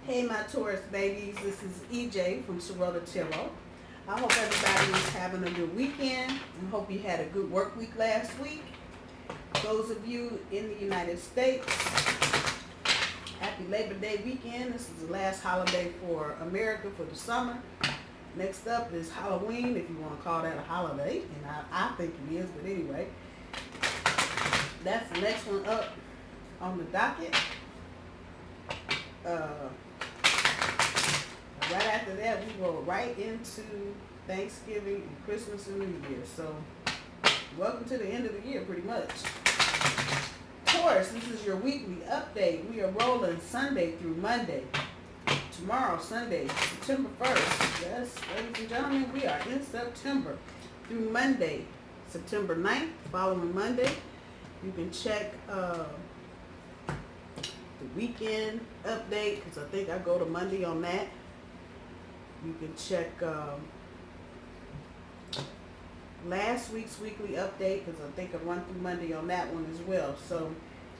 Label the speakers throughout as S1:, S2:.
S1: Hey my Taurus babies, this is EJ from Sorrotillo. I hope everybody is having a good weekend and hope you had a good work week last week. Those of you in the United States, happy Labor Day weekend. This is the last holiday for America for the summer. Next up is Halloween, if you want to call that a holiday, and I think it is, but anyway. That's the next one up on the docket. Right after that, we go right into Thanksgiving and Christmas and New Year. So, welcome to the end of the year, pretty much. Taurus, this is your weekly update. We are rolling Sunday through Monday. Tomorrow, Sunday, September 1st. Yes, ladies and gentlemen, we are in September. Through Monday, September 9th, following Monday. You can check the weekend update, because I think I go to Monday on that. You can check last week's weekly update, because I think I run through Monday on that one as well. So,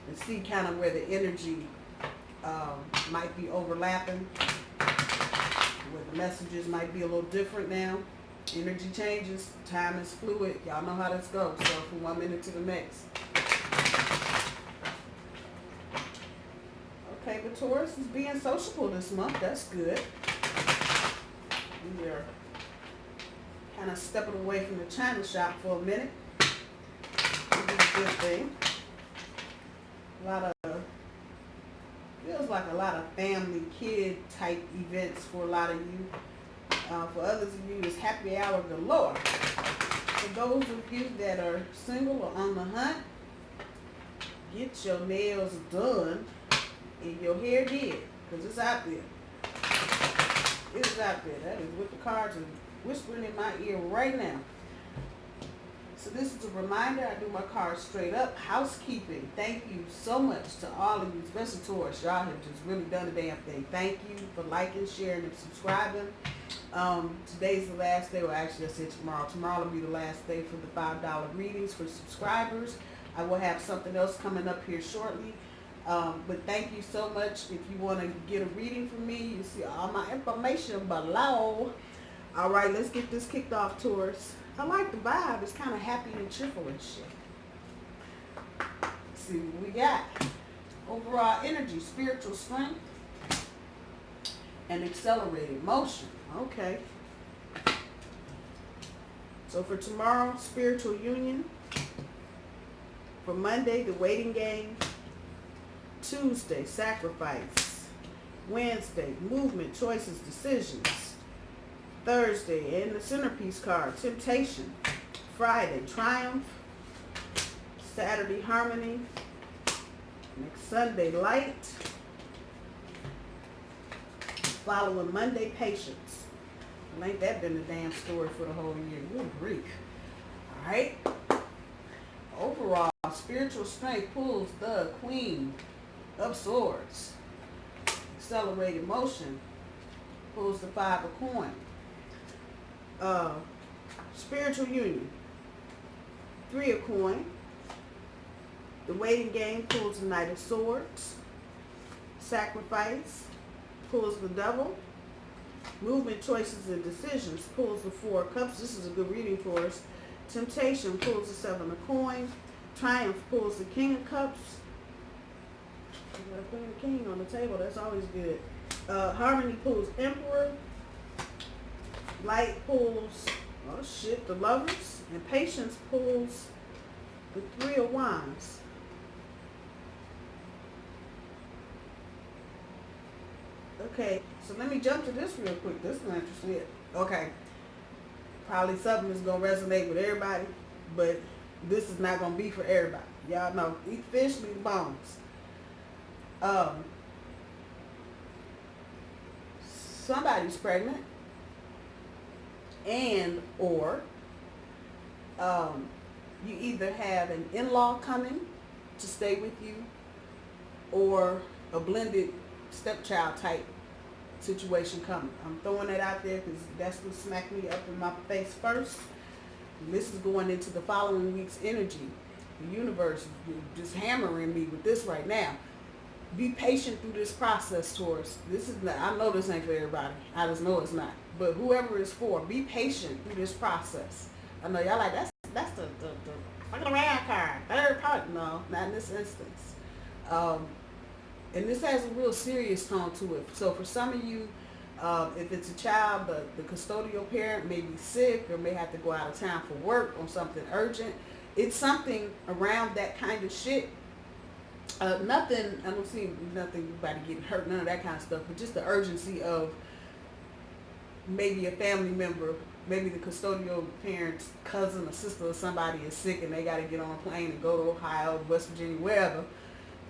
S1: and see kind of where the energy might be overlapping, where the messages might be a little different now. Energy changes, time is fluid. Y'all know how this goes. So from 1 minute to the next. Okay, but Taurus is being sociable this month. That's good. We are kind of stepping away from the China shop for a minute. Which is a good thing. Feels like a lot of family, kid type events for a lot of you. For others of you, it's happy hour galore. For those of you that are single or on the hunt, get your nails done and your hair did, because it's out there. It is out there. That is what the cards are whispering in my ear right now. So this is a reminder. I do my cards straight up. Housekeeping. Thank you so much to all of you, especially Taurus. Y'all have just really done the damn thing. Thank you for liking, sharing, and subscribing. Today's the last day. Well, actually, I said tomorrow. Tomorrow will be the last day for the $5 readings for subscribers. I will have something else coming up here shortly. But thank you so much. If you want to get a reading from me, you see all my information below. All right, let's get this kicked off, Taurus. I like the vibe. It's kind of happy and cheerful and shit. Let's see what we got. Overall energy, spiritual strength, and accelerated motion. Okay. So for tomorrow, spiritual union. For Monday, the waiting game. Tuesday, sacrifice. Wednesday, movement, choices, decisions. Thursday, and the centerpiece card, temptation. Friday, triumph. Saturday, harmony. Next Sunday, light. Following Monday, patience. Well, ain't that been the damn story for the whole year? Good grief. All right. Overall, spiritual strength pulls the Queen of Swords. Accelerated motion pulls the 5 of coin. Spiritual union, 3 of coin. The waiting game pulls the Knight of Swords. Sacrifice pulls the Devil. Movement, choices, and decisions pulls the 4 of cups. This is a good reading for us. Temptation pulls the 7 of coin. Triumph pulls the King of cups. You got a Queen and King on the table. That's always good. Harmony pulls Emperor. Light pulls, oh shit, the Lovers. And patience pulls the 3 of Wands. Okay, so let me jump to this real quick. This is interesting. Okay, probably something is going to resonate with everybody, but this is not going to be for everybody. Y'all know, eat fish, leave bones. Somebody's pregnant, and or you either have an in-law coming to stay with you, or a blended stepchild type situation coming. I'm throwing that out there because that's what smacked me up in my face first. And this is going into the following week's energy. The universe is just hammering me with this right now. Be patient through this process, Taurus. This is not, I know this ain't for everybody. I just know it's not. But whoever it's for, be patient through this process. I know y'all like, that's the fucking around card. Third part. No, not in this instance. And this has a real serious tone to it. So for some of you, if it's a child, the custodial parent may be sick or may have to go out of town for work on something urgent. It's something around that kind of shit. Nothing, I don't see nothing about getting hurt, none of that kind of stuff, but just the urgency of maybe a family member, maybe the custodial parent's cousin or sister or somebody is sick and they got to get on a plane and go to Ohio, West Virginia, wherever,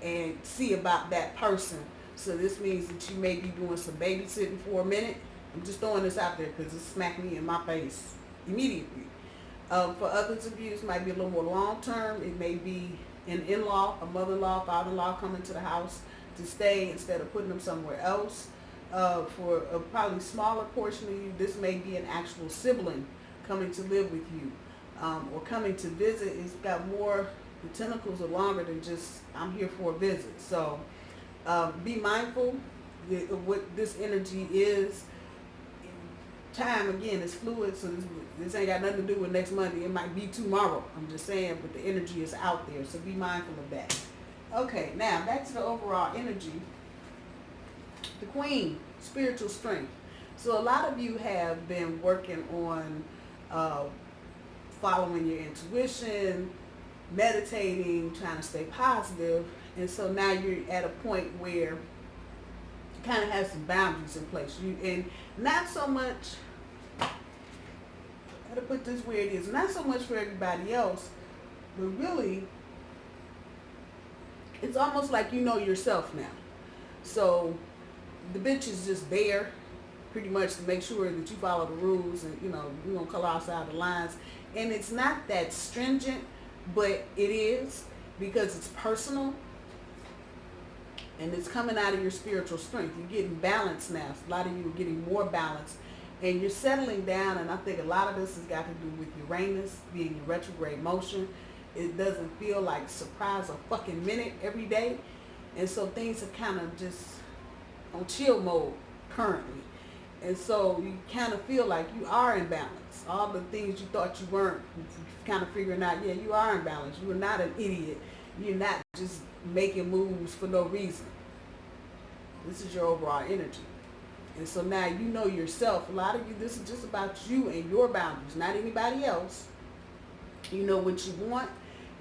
S1: and see about that person. So this means that you may be doing some babysitting for a minute. I'm just throwing this out there because it smacked me in my face immediately. For others of you, this might be a little more long-term. It may be an in-law, a mother-in-law, father-in-law coming to the house to stay instead of putting them somewhere else. For a probably smaller portion of you, this may be an actual sibling coming to live with you or coming to visit. It's got more, the tentacles are longer than just, I'm here for a visit. So be mindful of what this energy is. Time, again, is fluid, so this ain't got nothing to do with next Monday. It might be tomorrow. I'm just saying, but the energy is out there, so be mindful of that. Okay, now back to the overall energy. The Queen, spiritual strength. So a lot of you have been working on following your intuition, meditating, trying to stay positive, and so now you're at a point where you kind of have some boundaries in place. And not so much, to put this where it is, not so much for everybody else, but really it's almost like you know yourself now. So the bitch is just there pretty much to make sure that you follow the rules and you don't color outside the lines. And it's not that stringent, but it is because it's personal and it's coming out of your spiritual strength. You're getting balance now. A lot of you are getting more balance. And you're settling down, and I think a lot of this has got to do with Uranus being in retrograde motion. It doesn't feel like surprise a fucking minute every day. And so things are kind of just on chill mode currently. And so you kind of feel like you are in balance. All the things you thought you weren't, you're kind of figuring out, yeah, you are in balance. You are not an idiot. You're not just making moves for no reason. This is your overall energy. And so now you know yourself. A lot of you, this is just about you and your boundaries, not anybody else. You know what you want.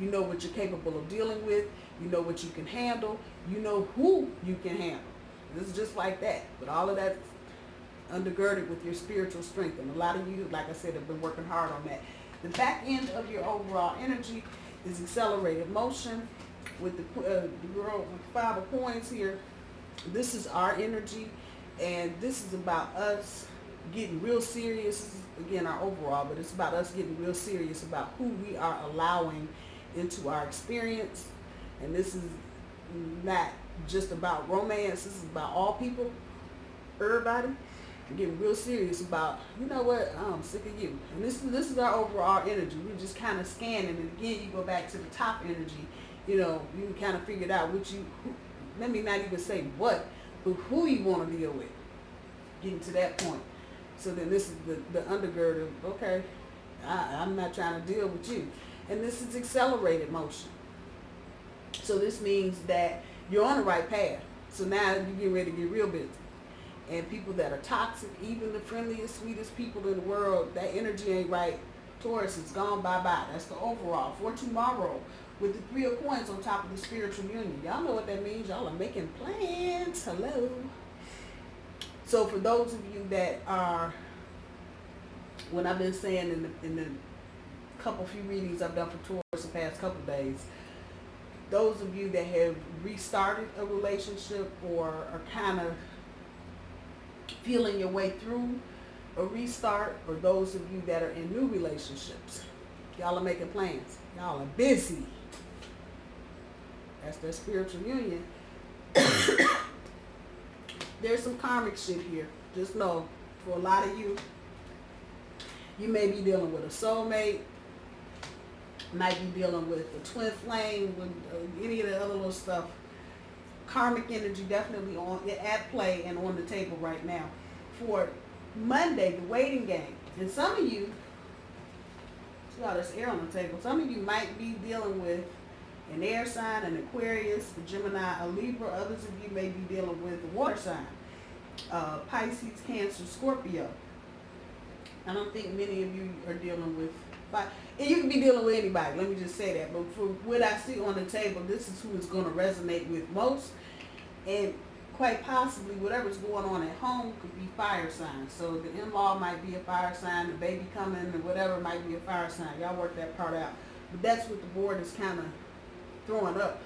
S1: You know what you're capable of dealing with. You know what you can handle. You know who you can handle. This is just like that. But all of that undergirded with your spiritual strength. And a lot of you, like I said, have been working hard on that. The back end of your overall energy is accelerated motion with the girl with 5 of coins here. This is our energy. And this is about us getting real serious. This is, again, our overall, but it's about us getting real serious about who we are allowing into our experience. And this is not just about romance. This is about all people, everybody. Getting real serious about, you know what, I'm sick of you. And this is our overall energy. We're just kind of scanning. And again, you go back to the top energy. You can kind of figure it out let me not even say what, but who you want to deal with, getting to that point. So then this is the undergird of, okay, I'm not trying to deal with you. And this is accelerated motion. So this means that you're on the right path. So now you get ready to get real busy. And people that are toxic, even the friendliest, sweetest people in the world, that energy ain't right. Taurus is gone, bye-bye. That's the overall. For tomorrow, with the 3 of coins on top of the spiritual union. Y'all know what that means. Y'all are making plans. Hello. So for those of you that are, when I've been saying in the few readings I've done for Taurus the past couple days, those of you that have restarted a relationship or are kind of feeling your way through a restart, or those of you that are in new relationships, y'all are making plans. Y'all are busy. That's their spiritual union. There's some karmic shit here. Just know, for a lot of you, you may be dealing with a soulmate, might be dealing with a twin flame, with any of the other little stuff. karmic energy definitely at play and on the table right now. For Monday, the waiting game. And some of you, see all this air on the table, some of you might be dealing with an air sign, an Aquarius, a Gemini, a Libra. Others of you may be dealing with a water sign, Pisces, Cancer, Scorpio. I don't think many of you are dealing with, and you can be dealing with anybody, let me just say that. But for what I see on the table, this is who is going to resonate with most. And quite possibly whatever's going on at home could be fire signs. So the in-law might be a fire sign, the baby coming or whatever might be a fire sign. Y'all work that part out. But that's what the board is kind of throwing up.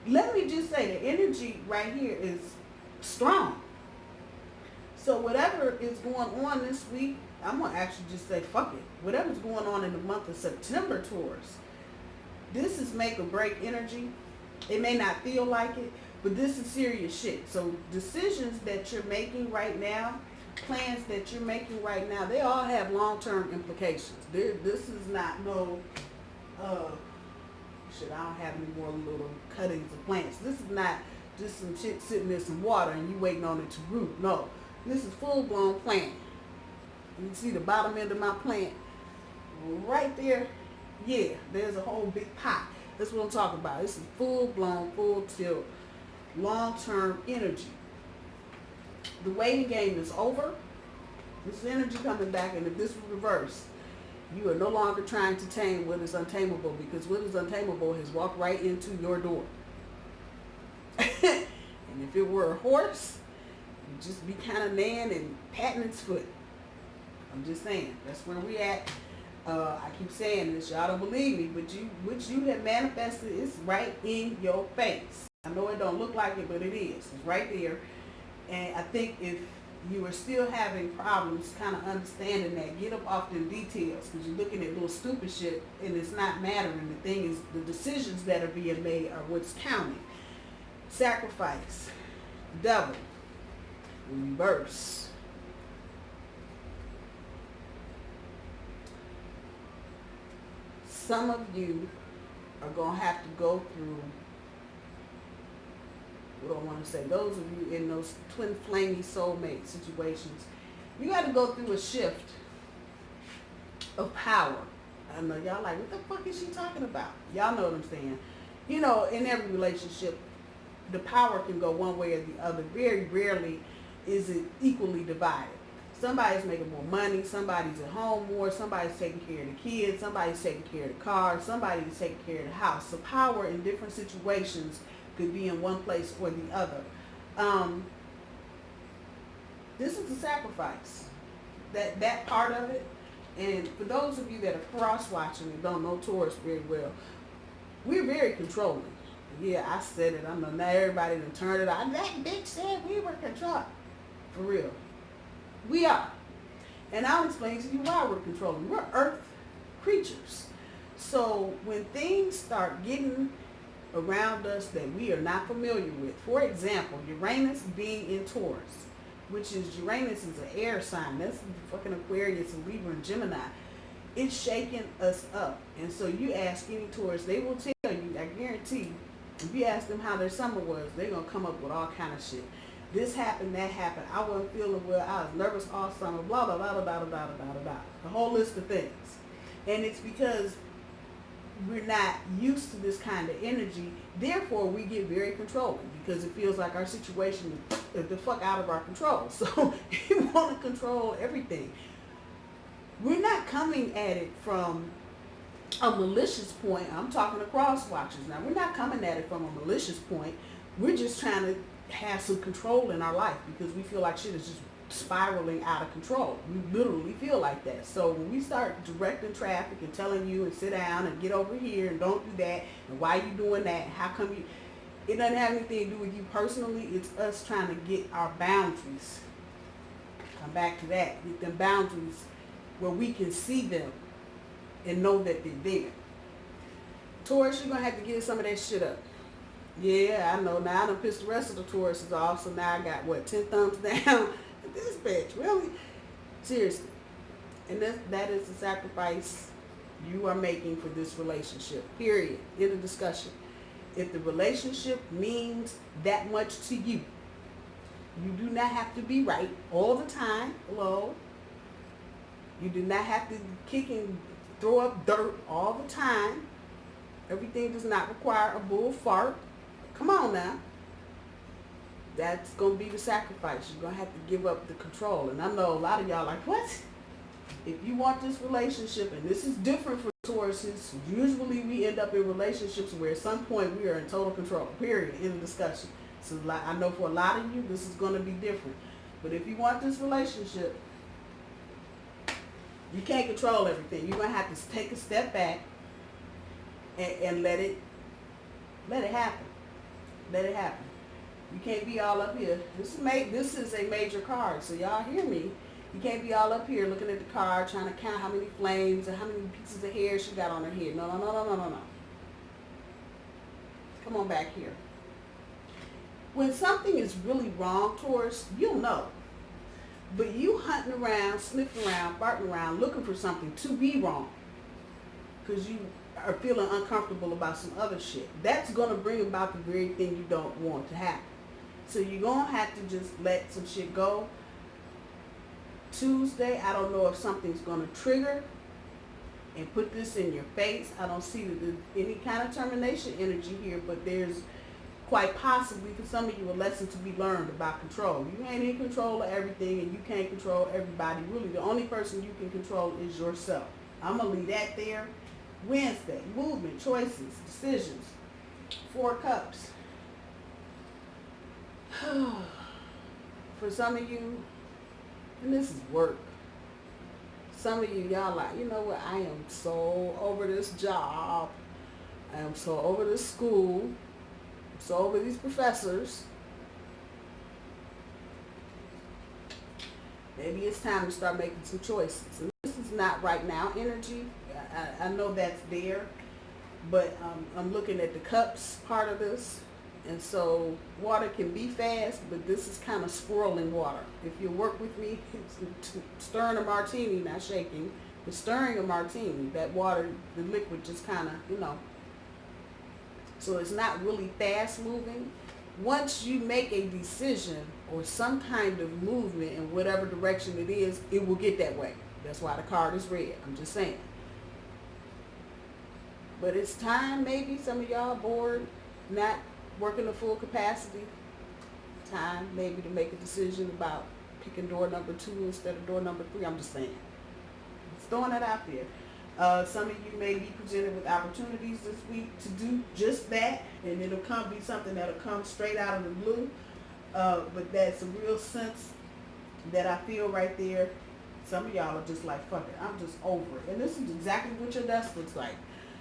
S1: Let me just say the energy right here is strong. So whatever is going on this week, I'm going to actually just say fuck it. Whatever's going on in the month of September, Taurus, this is make or break energy. It may not feel like it, but this is serious shit. So decisions that you're making right now, plans that you're making right now, they all have long-term implications. This is not no, shit, I don't have any more little cuttings of plants. This is not just some shit sitting in some water and you waiting on it to root. No, this is full-blown plant. You can see the bottom end of my plant right there. Yeah, there's a whole big pot. That's what I'm talking about. This is full-blown, full-tilt, long-term energy. The waiting game is over. This energy coming back, and if this was reversed, you are no longer trying to tame what is untamable, because what is untamable has walked right into your door. And if it were a horse, you'd just be kind of neighing and patting its foot. I'm just saying, that's where we at. I keep saying this, y'all don't believe me, but what you have manifested is right in your face. I know it don't look like it, but it is. It's right there. And I think if you are still having problems kind of understanding that, get up off them details, because you're looking at little stupid shit and it's not mattering. The thing is, the decisions that are being made are what's counting. Sacrifice, devil, reverse. Some of you are going to have to go through, what do I want to say, those of you in those twin flamey soulmate situations, you got to go through a shift of power. I know y'all like, what the fuck is she talking about? Y'all know what I'm saying. You know, in every relationship, the power can go one way or the other. Very rarely is it equally divided. Somebody's making more money, somebody's at home more, somebody's taking care of the kids, somebody's taking care of the car, somebody's taking care of the house. So power in different situations could be in one place or the other. This is a sacrifice, that part of it. And for those of you that are cross-watching and don't know Taurus very well, we're very controlling. Yeah, I said it. I know now everybody done turned it out. That bitch said we were controlling. For real. We are. And I'll explain to you why we're controlling. We're earth creatures. So when things start getting around us that we are not familiar with, for example, Uranus being in Taurus, which is, Uranus is an air sign. That's fucking Aquarius and Libra and Gemini. It's shaking us up. And so you ask any Taurus, they will tell you, I guarantee, if you ask them how their summer was, they're going to come up with all kind of shit. This happened, that happened. I wasn't feeling well. I was nervous all summer. Blah, blah, blah, blah, blah, blah, blah, blah, blah. The whole list of things. And it's because we're not used to this kind of energy. Therefore, we get very controlling because it feels like our situation is the fuck out of our control. So you want to control everything. We're not coming at it from a malicious point. I'm talking to cross watchers now. We're not coming at it from a malicious point. We're just trying to have some control in our life because we feel like shit is just spiraling out of control. We literally feel like that. So when we start directing traffic and telling you and sit down and get over here and don't do that and why you doing that, how come you, it doesn't have anything to do with you personally. It's us trying to get our boundaries. Come back to that. Get them boundaries where we can see them and know that they're there. Taurus, you're going to have to give some of that shit up. Yeah, I know. Now I done pissed the rest of the Tauruses off, so now I got, what, 10 thumbs down? This bitch, really? Seriously. And that is the sacrifice you are making for this relationship. Period. End of discussion. If the relationship means that much to you, you do not have to be right all the time. Hello. You do not have to kick and throw up dirt all the time. Everything does not require a bull fart. Come on now. That's going to be the sacrifice. You're going to have to give up the control. And I know a lot of y'all like, what? If you want this relationship, and this is different for Tauruses, usually we end up in relationships where at some point we are in total control, period, in the discussion. So I know for a lot of you, this is going to be different. But if you want this relationship, you can't control everything. You're going to have to take a step back and let it happen. Let it happen. You can't be all up here. This is a major card, so y'all hear me. You can't be all up here looking at the card, trying to count how many flames and how many pieces of hair she got on her head. No, no, no, no, no, no, no. Come on back here. When something is really wrong, Taurus, you'll know. But you hunting around, sniffing around, farting around, looking for something to be wrong because you are feeling uncomfortable about some other shit. That's going to bring about the very thing you don't want to happen. So you're going to have to just let some shit go. Tuesday, I don't know if something's going to trigger and put this in your face. I don't see that there's any kind of termination energy here, but there's quite possibly for some of you a lesson to be learned about control. You ain't in control of everything and you can't control everybody. Really, the only person you can control is yourself. I'm going to leave that there. Wednesday, movement, choices, decisions. 4 cups. For some of you, and this is work. Some of you, y'all like, you know what, I am so over this job. I am so over this school. I'm so over these professors. Maybe it's time to start making some choices. And this is not right now energy. I know that's there, but I'm looking at the cups part of this. And so water can be fast, but this is kind of swirling water. If you work with me, stirring a martini, not shaking, but stirring a martini, that water, the liquid just kind of, you know. So it's not really fast moving. Once you make a decision or some kind of movement in whatever direction it is, it will get that way. That's why the card is red. I'm just saying. But it's time, maybe some of y'all bored, not working at full capacity. Time maybe to make a decision about picking door number 2 instead of door number 3. I'm just saying. Just throwing that out there. Some of you may be presented with opportunities this week to do just that, and it'll be something that'll come straight out of the blue. But that's a real sense that I feel right there. Some of y'all are just like, fuck it, I'm just over it. And this is exactly what your desk looks like.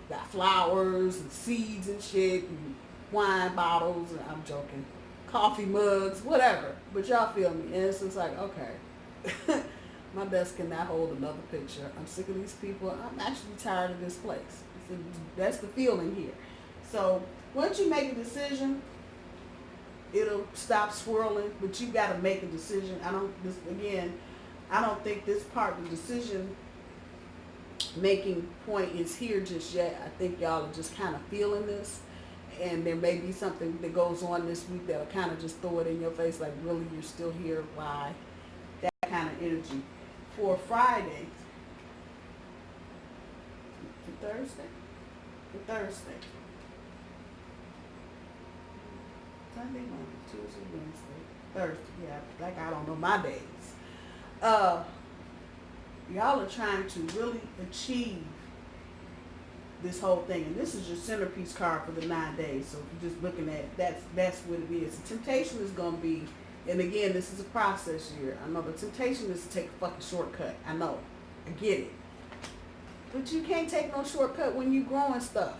S1: Got flowers and seeds and shit and wine bottles, and I'm joking, coffee mugs, whatever. But y'all feel me. And it's just like, okay, my desk cannot hold another picture. I'm sick of these people. I'm actually tired of this place. So that's the feeling here. So once you make a decision, it'll stop swirling, but you got to make a decision. I don't think this part, the decision making point is here just yet. I think y'all are just kind of feeling this, and there may be something that goes on this week that'll kind of just throw it in your face, like, really, you're still here? Why? That kind of energy. For Friday, for Thursday, Sunday, Monday, Tuesday, Wednesday, Thursday. Yeah, like I don't know my days. Y'all are trying to really achieve this whole thing, and this is your centerpiece card for the 9 days. So if you're just looking at that's what it is. The temptation is going to be, and again, this is a process year. I know the temptation is to take a fucking shortcut. I know, I get it, but you can't take no shortcut when you growing stuff.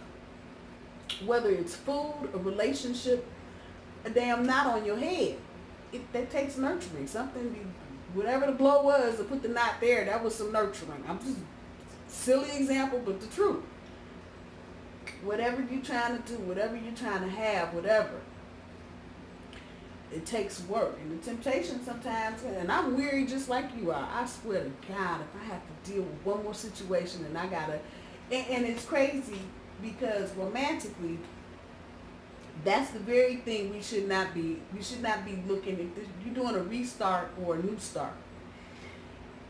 S1: Whether it's food, a relationship, a damn knot on your head, that takes nurturing. Something. Whatever the blow was to put the knot there, that was some nurturing. I'm just silly example, but the truth. Whatever you're trying to do, whatever you're trying to have, whatever, it takes work. And the temptation sometimes, and I'm weary just like you are. I swear to God, if I have to deal with one more situation and I gotta, and it's crazy because romantically, That's the very thing we should not be looking at this. You're doing a restart or a new start.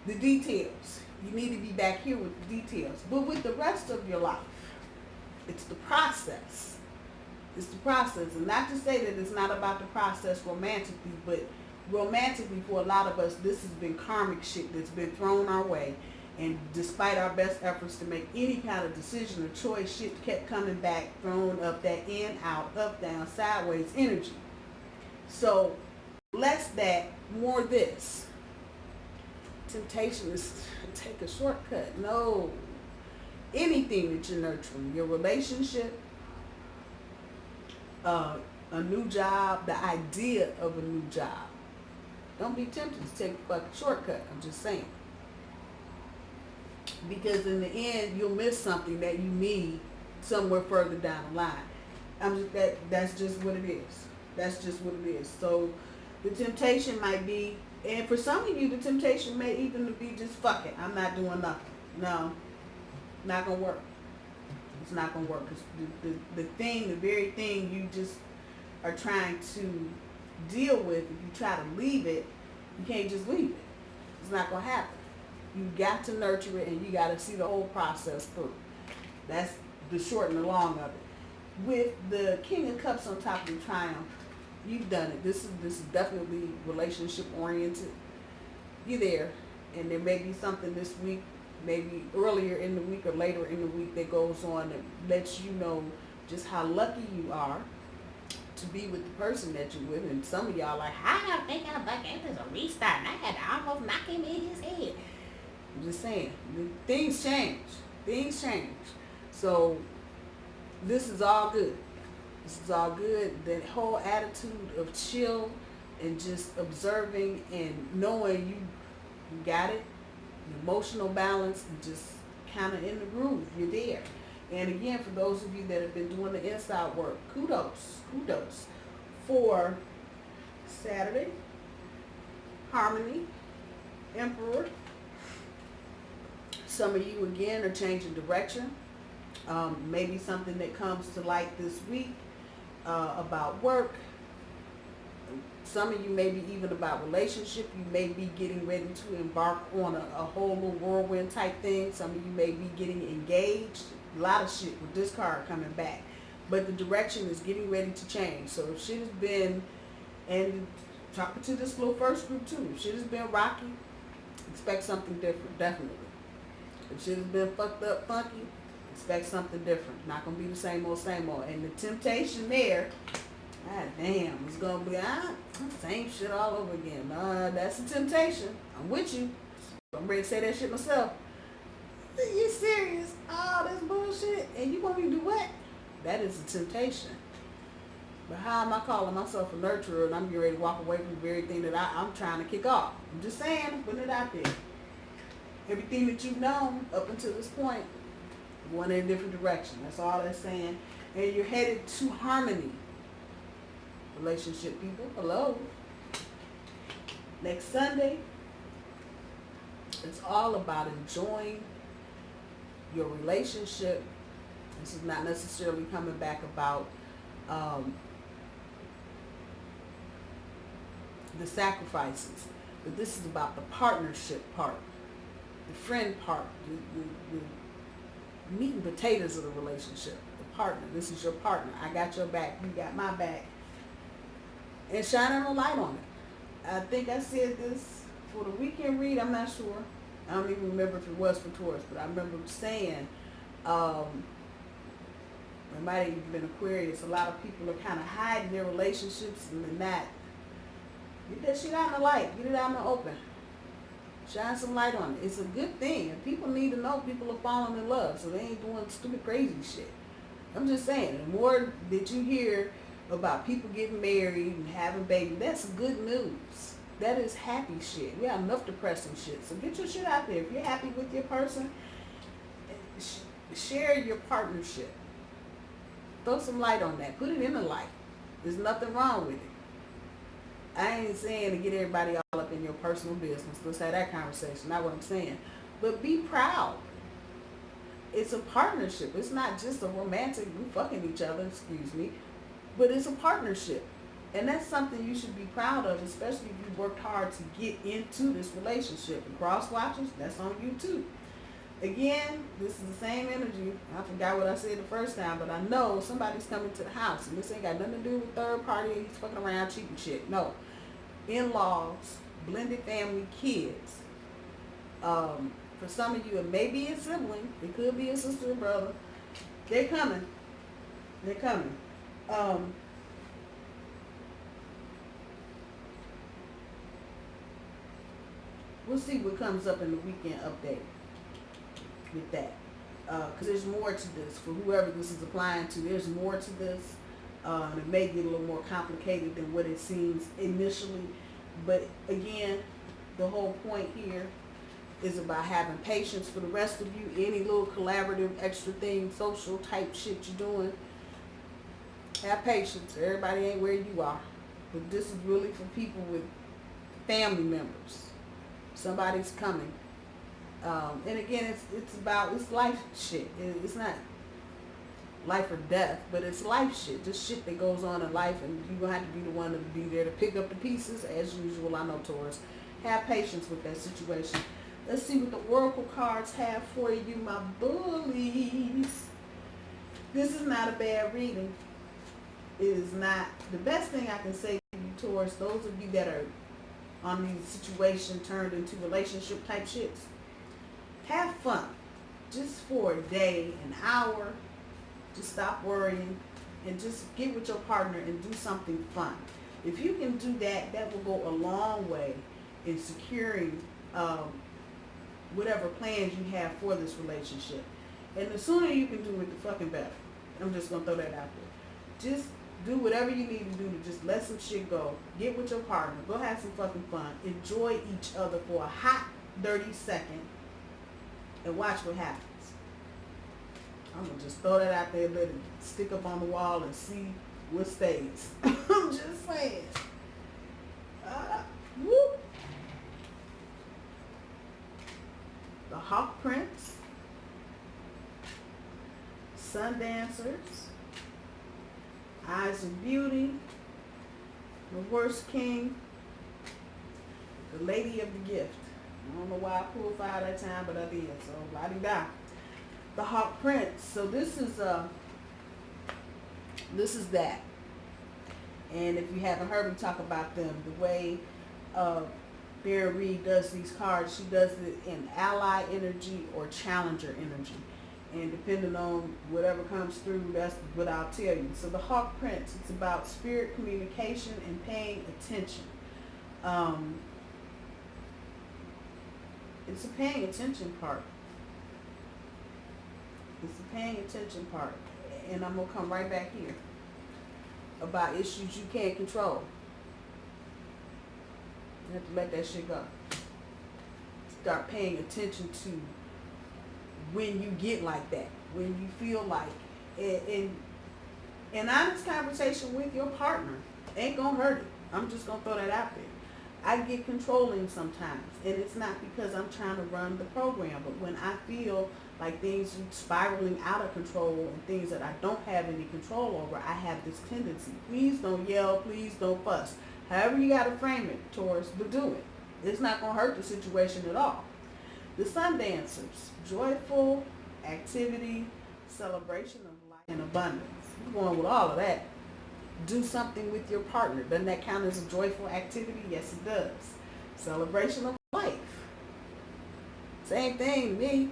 S1: The details. You need to be back here with the details. But with the rest of your life, it's the process. It's the process. And not to say that it's not about the process romantically, but romantically for a lot of us, this has been karmic shit that's been thrown our way. And despite our best efforts to make any kind of decision or choice, shit kept coming back, thrown up that in, out, up, down, sideways energy. So less that, more this. Temptation is to take a shortcut. No. Anything that you're nurturing, your relationship, a new job, the idea of a new job. Don't be tempted to take a fucking shortcut. I'm just saying. Because in the end, you'll miss something that you need somewhere further down the line. That's just what it is. That's just what it is. So the temptation might be, and for some of you, the temptation may even be just fuck it. I'm not doing nothing. No, not gonna work. It's not gonna work. Because the very thing you just are trying to deal with, if you try to leave it, you can't just leave it. It's not gonna happen. You got to nurture it, and you got to see the whole process through. That's the short and the long of it. With the King of Cups on top of the Triumph, you've done it. This is definitely relationship oriented. You're there, and there may be something this week, maybe earlier in the week or later in the week, that goes on that lets you know just how lucky you are to be with the person that you're with. And some of y'all like, how I think I'm back after a restart, and I had to almost knock him in his head. I'm just saying, things change. Things change. So this is all good. This is all good. That whole attitude of chill and just observing and knowing you got it, emotional balance, and just kind of in the groove. You're there. And again, for those of you that have been doing the inside work, kudos for Saturday, Harmony, Emperor. Some of you, again, are changing direction. Maybe something that comes to light this week about work. Some of you may be even about relationship. You may be getting ready to embark on a whole little whirlwind type thing. Some of you may be getting engaged. A lot of shit with this card coming back. But the direction is getting ready to change. So if shit has been, and talking to this little first group too, if shit has been rocky, expect something different, definitely. If shit has been fucked up, funky, expect something different. Not going to be the same old, same old. And the temptation there, god damn, it's going to be, same shit all over again. That's a temptation. I'm with you. I'm ready to say that shit myself. Are you serious? All this bullshit? And you want me to do what? That is a temptation. But how am I calling myself a nurturer and I'm getting ready to walk away from the very thing that I'm trying to kick off? I'm just saying, putting it out there. Everything that you've known up until this point, going in a different direction. That's all that's saying. And you're headed to harmony. Relationship people, hello. Next Sunday, it's all about enjoying your relationship. This is not necessarily coming back about the sacrifices, but this is about the partnership part, the friend part, the meat and potatoes of the relationship, the partner. This is your partner. I got your back. You got my back. And shining a light on it. I think I said this for the weekend read. I'm not sure. I don't even remember if it was for Taurus, but I remember saying, it might have even been Aquarius, a lot of people are kind of hiding their relationships and they're not. Get that shit out in the light. Get it out in the open. Shine some light on it. It's a good thing. And people need to know people are falling in love, so they ain't doing stupid, crazy shit. I'm just saying, the more that you hear about people getting married and having babies, that's good news. That is happy shit. We have enough depressing shit. So get your shit out there. If you're happy with your person, share your partnership. Throw some light on that. Put it in the light. There's nothing wrong with it. I ain't saying to get everybody all up in your personal business. Let's have that conversation. Not what I'm saying. But be proud. It's a partnership. It's not just a romantic, we fucking each other, excuse me. But it's a partnership. And that's something you should be proud of, especially if you worked hard to get into this relationship. And cross watchers, that's on you too. Again, this is the same energy. I forgot what I said the first time, but I know somebody's coming to the house. And this ain't got nothing to do with third party. He's fucking around cheating shit. No. In-laws, blended family, kids. For some of you, it may be a sibling. It could be a sister or brother. They're coming. They're coming. We'll see what comes up in the weekend update with that. Because there's more to this. For whoever this is applying to, there's more to this. It may get a little more complicated than what it seems initially. But again, the whole point here is about having patience for the rest of you. Any little collaborative, extra thing, social type shit you're doing, have patience. Everybody ain't where you are. But this is really for people with family members. Somebody's coming. And again, it's life shit. It's not life or death, but it's life shit. Just shit that goes on in life, and you're going to have to be the one to be there to pick up the pieces. As usual, I know, Taurus. Have patience with that situation. Let's see what the Oracle cards have for you, my bullies. This is not a bad reading. It is not. The best thing I can say to you, Taurus, those of you that are on these situation turned into relationship type shits, have fun. Just for a day, an hour. Just stop worrying and just get with your partner and do something fun. If you can do that, that will go a long way in securing whatever plans you have for this relationship. And the sooner you can do it, the fucking better. I'm just going to throw that out there. Just do whatever you need to do to just let some shit go. Get with your partner. Go have some fucking fun. Enjoy each other for a hot, dirty second. And watch what happens. I'm going to just throw that out there, let it stick up on the wall and see what stays. I'm just saying. Whoop. The Hawk Prince. Sun Dancers. Eyes of Beauty. The Worst King. The Lady of the Gift. I don't know why I pulled fire that time, but I did. So, la-di-da. The Hawk Prince. So this is that. And if you haven't heard me talk about them, the way Barry Reed does these cards, she does it in ally energy or challenger energy. And depending on whatever comes through, that's what I'll tell you. So the Hawk Prince, it's about spirit communication and paying attention. It's a paying attention part. It's the paying attention part. And I'm going to come right back here about issues you can't control. You have to let that shit go. Start paying attention to when you get like that. When you feel like an honest conversation with your partner ain't going to hurt it. I'm just going to throw that out there. I get controlling sometimes. And it's not because I'm trying to run the program. But when I feel like things are spiraling out of control and things that I don't have any control over, I have this tendency. Please don't yell. Please don't fuss. However you got to frame it, Taurus, but do it. It's not going to hurt the situation at all. The Sun Dancers. Joyful activity, celebration of life and abundance. You're going with all of that. Do something with your partner. Doesn't that count as a joyful activity? Yes, it does. Celebration of life. Same thing to me.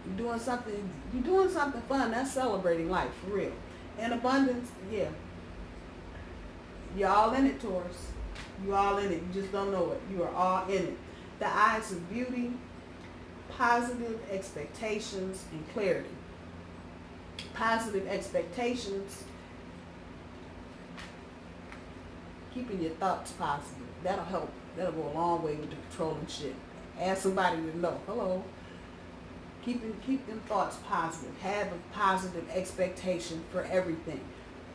S1: You're doing something fun. That's celebrating life, for real. And abundance, yeah. You're all in it, Taurus. You're all in it. You just don't know it. You are all in it. The Eyes of Beauty, positive expectations, and clarity. Positive expectations, keeping your thoughts positive. That'll help. That'll go a long way with the controlling shit. Ask somebody to know. Hello. Keep them thoughts positive. Have a positive expectation for everything.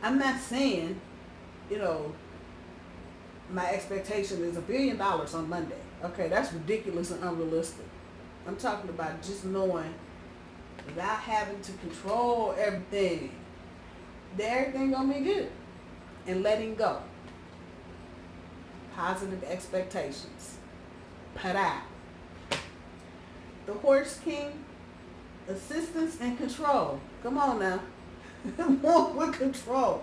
S1: I'm not saying, my expectation is $1 billion on Monday. Okay, that's ridiculous and unrealistic. I'm talking about just knowing without having to control everything, that everything gonna be good. and letting go. Positive expectations. Pada. The Horse King, assistance and control. Come on now. Walk with control.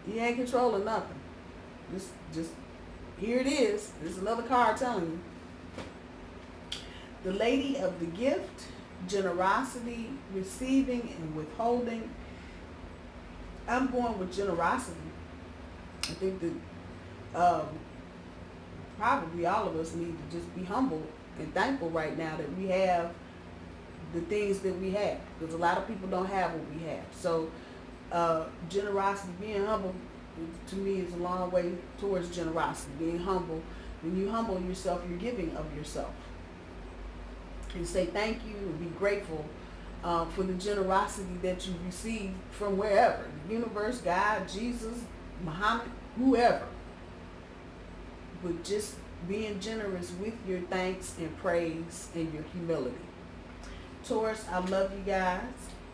S1: You ain't controlling nothing. Just here it is. There's another card telling you. The Lady of the Gift, generosity, receiving and withholding. I'm going with generosity. I think that probably all of us need to just be humble and thankful right now that we have the things that we have, because a lot of people don't have what we have. So generosity, being humble, to me is a long way towards generosity. Being humble, when you humble yourself, you're giving of yourself. You say thank you and be grateful for the generosity that you receive from wherever, the universe, God, Jesus, Muhammad, whoever. But just being generous with your thanks and praise and your humility. Taurus, I love you guys.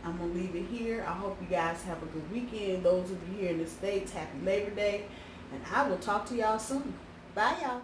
S1: I'm going to leave it here. I hope you guys have a good weekend. Those of you here in the States, happy Labor Day. And I will talk to y'all soon. Bye, y'all.